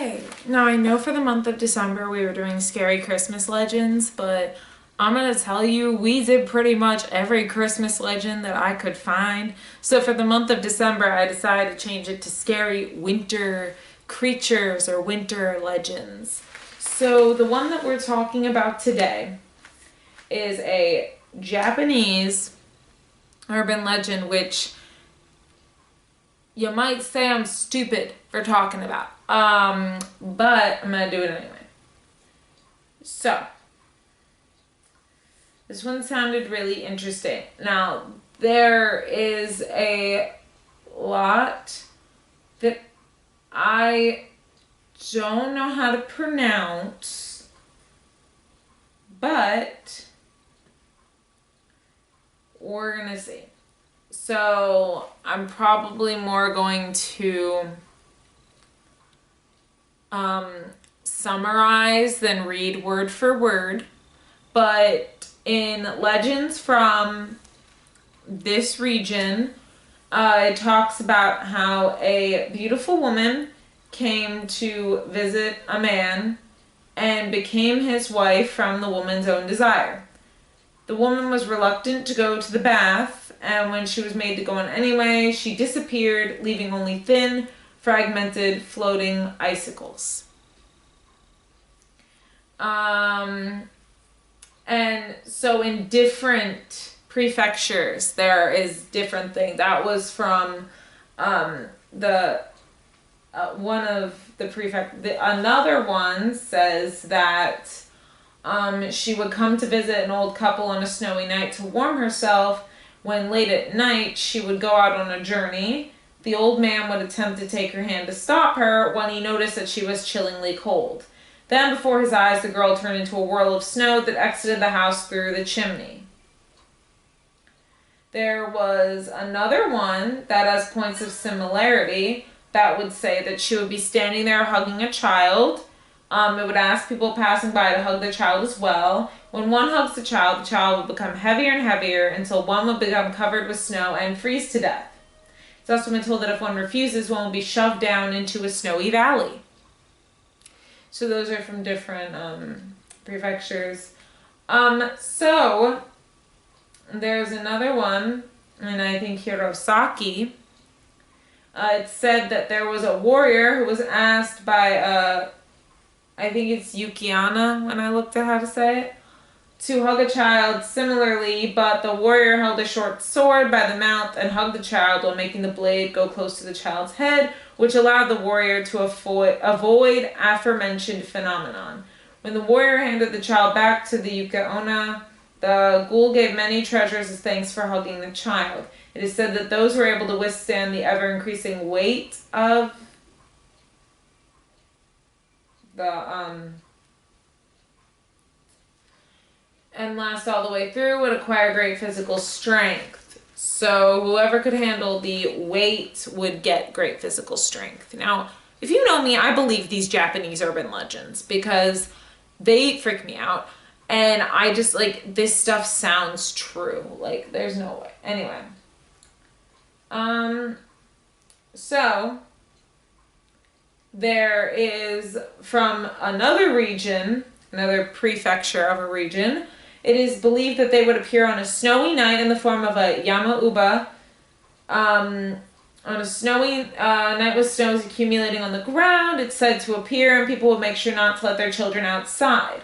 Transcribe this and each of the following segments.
Okay, now I know for the month of December we were doing scary Christmas legends, but I'm gonna tell you we did pretty much every Christmas legend that I could find. So for the month of December, I decided to change it to scary winter creatures or winter legends. So the one that we're talking about today is a Japanese urban legend, which you might say I'm stupid for talking about. But I'm gonna do it anyway. So, this one sounded really interesting. Now, there is a lot that I don't know how to pronounce, but we're gonna see. So I'm probably more going to summarize than read word for word. But in legends from this region, it talks about how a beautiful woman came to visit a man and became his wife from the woman's own desire. The woman was reluctant to go to the bath, and when she was made to go in anyway, she disappeared, leaving only thin, fragmented, floating icicles. And so in different prefectures, there is different things. That was from one of the another one says that she would come to visit an old couple on a snowy night to warm herself. When late at night she would go out on a journey, the old man would attempt to take her hand to stop her when he noticed that she was chillingly cold. Then before his eyes the girl turned into a whirl of snow that exited the house through the chimney. There was another one that has points of similarity that would say that she would be standing there hugging a child. It would ask people passing by to hug the child as well. When one hugs the child would become heavier and heavier until one would become covered with snow and freeze to death. It's also been told that if one refuses, one will be shoved down into a snowy valley. So those are from different prefectures. So there's another one, and I think Hirosaki. It said that there was a warrior who was asked by I think it's Yuki-onna when I looked at how to say it, to hug a child similarly, but the warrior held a short sword by the mouth and hugged the child while making the blade go close to the child's head, which allowed the warrior to avoid aforementioned phenomenon. When the warrior handed the child back to the Yuki-onna, the ghoul gave many treasures as thanks for hugging the child. It is said that those who were able to withstand the ever-increasing weight of and last all the way through would acquire great physical strength. So whoever could handle the weight would get great physical strength. Now, if you know me, I believe these Japanese urban legends because they freak me out. And I just, like, this stuff sounds true. Like, there's no way. Anyway. So there is from another region, another prefecture of a region, it is believed that they would appear on a snowy night in the form of a yama-uba. On a snowy night with snows accumulating on the ground, it's said to appear, and people would make sure not to let their children outside.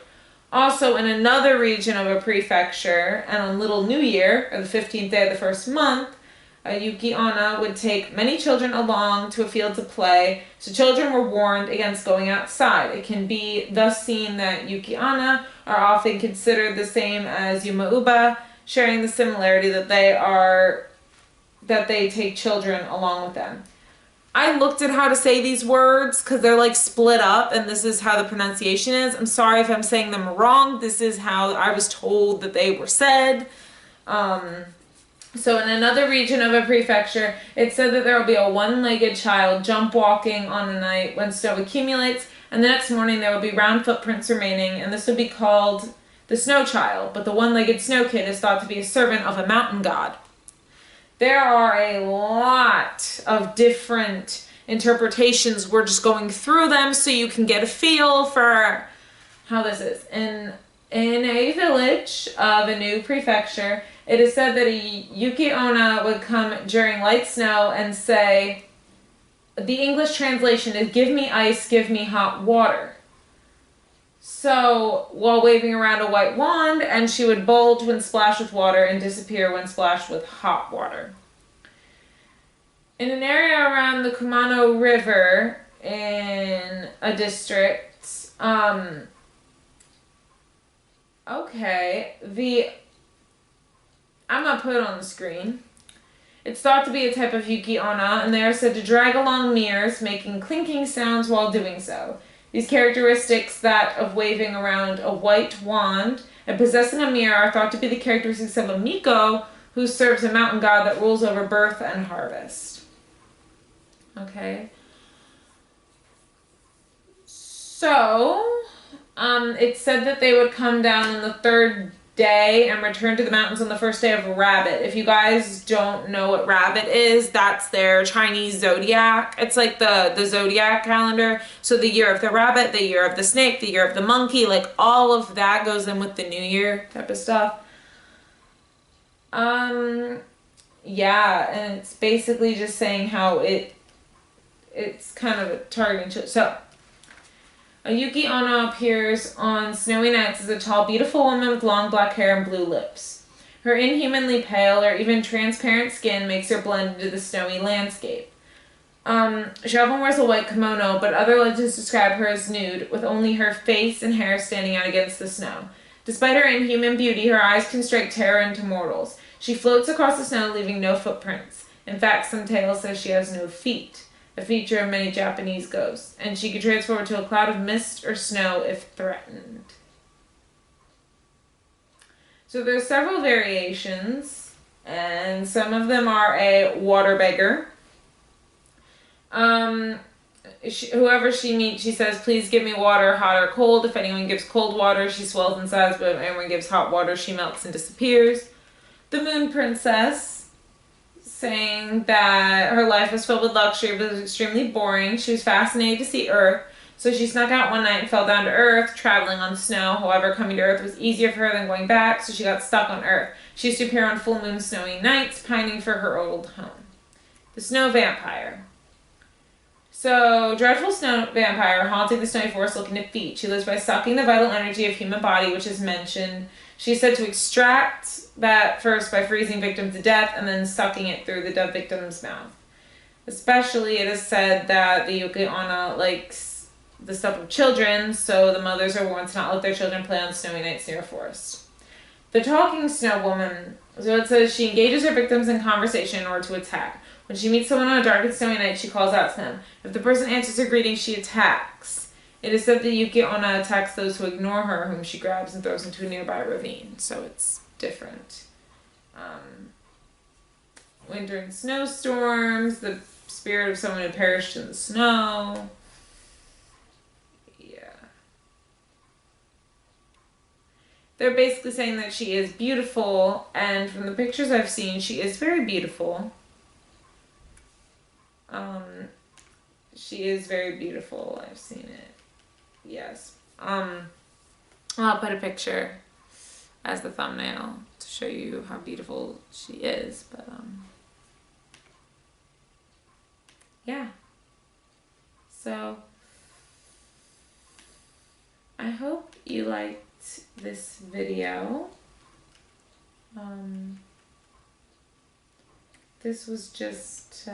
Also, in another region of a prefecture, and on Little New Year, or the 15th day of the first month, Yuki-onna would take many children along to a field to play, so children were warned against going outside. It can be thus seen that Yuki-onna are often considered the same as Yama-uba, sharing the similarity that they take children along with them. I looked at how to say these words because they're like split up, and this is how the pronunciation is. I'm sorry if I'm saying them wrong. This is how I was told that they were said. So in another region of a prefecture, it said that there will be a one-legged child jump walking on a night when snow accumulates, and the next morning there will be round footprints remaining, and this would be called the snow child, but the one-legged snow kid is thought to be a servant of a mountain god. There are a lot of different interpretations. We're just going through them so you can get a feel for how this is. In a village of a new prefecture, it is said that a Yuki-onna would come during light snow and say, the English translation is, "Give me ice, give me hot water." So, while waving around a white wand, and she would bulge when splashed with water and disappear when splashed with hot water. In an area around the Kumano River in a district, I'm gonna put it on the screen. It's thought to be a type of Yuki-onna, and they are said to drag along mirrors, making clinking sounds while doing so. These characteristics, that of waving around a white wand and possessing a mirror, are thought to be the characteristics of a Miko, who serves a mountain god that rules over birth and harvest. Okay. So, it's said that they would come down on the third day and return to the mountains on the first day of Rabbit. If you guys don't know what Rabbit is, that's their Chinese zodiac. It's like the zodiac calendar. So the year of the rabbit, the year of the snake, the year of the monkey, like all of that goes in with the new year type of stuff. Yeah, and it's basically just saying how it's kind of a targeting. So a Yuki-onna appears on snowy nights as a tall, beautiful woman with long black hair and blue lips. Her inhumanly pale or even transparent skin makes her blend into the snowy landscape. She often wears a white kimono, but other legends describe her as nude, with only her face and hair standing out against the snow. Despite her inhuman beauty, her eyes can strike terror into mortals. She floats across the snow, leaving no footprints. In fact, some tales say she has no feet, a feature of many Japanese ghosts, and she could transform into a cloud of mist or snow if threatened. So there's several variations, and some of them are a water beggar. Whoever she meets, she says, "Please give me water, hot or cold." If anyone gives cold water, she swells in size, but if anyone gives hot water, she melts and disappears. The Moon Princess, saying that her life was filled with luxury but was extremely boring. She was fascinated to see Earth, so she snuck out one night and fell down to Earth, traveling on snow. However, coming to Earth was easier for her than going back, so she got stuck on Earth. She used to appear on full moon snowy nights, pining for her old home. The Snow Vampire. So, dreadful snow vampire haunting the snowy forest looking to feed. She lives by sucking the vital energy of human body, which is mentioned. She's said to extract that first by freezing victims to death and then sucking it through the dead victim's mouth. Especially, it is said that the Yuki-onna likes the stuff of children, so the mothers are warned to not let their children play on snowy nights near a forest. The Talking Snow Woman. So it says she engages her victims in conversation in order to attack. When she meets someone on a dark and snowy night, she calls out to them. If the person answers her greeting, she attacks. It is said that Yuki-onna attacks those who ignore her, whom she grabs and throws into a nearby ravine. So it's different. Winter and snowstorms, the spirit of someone who perished in the snow. Yeah. They're basically saying that she is beautiful, and from the pictures I've seen, she is very beautiful. She is very beautiful. I've seen it. Yes. I'll put a picture as the thumbnail to show you how beautiful she is, but yeah. So I hope you liked this video. This was just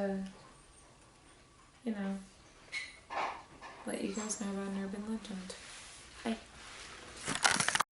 let you guys know about an urban legend.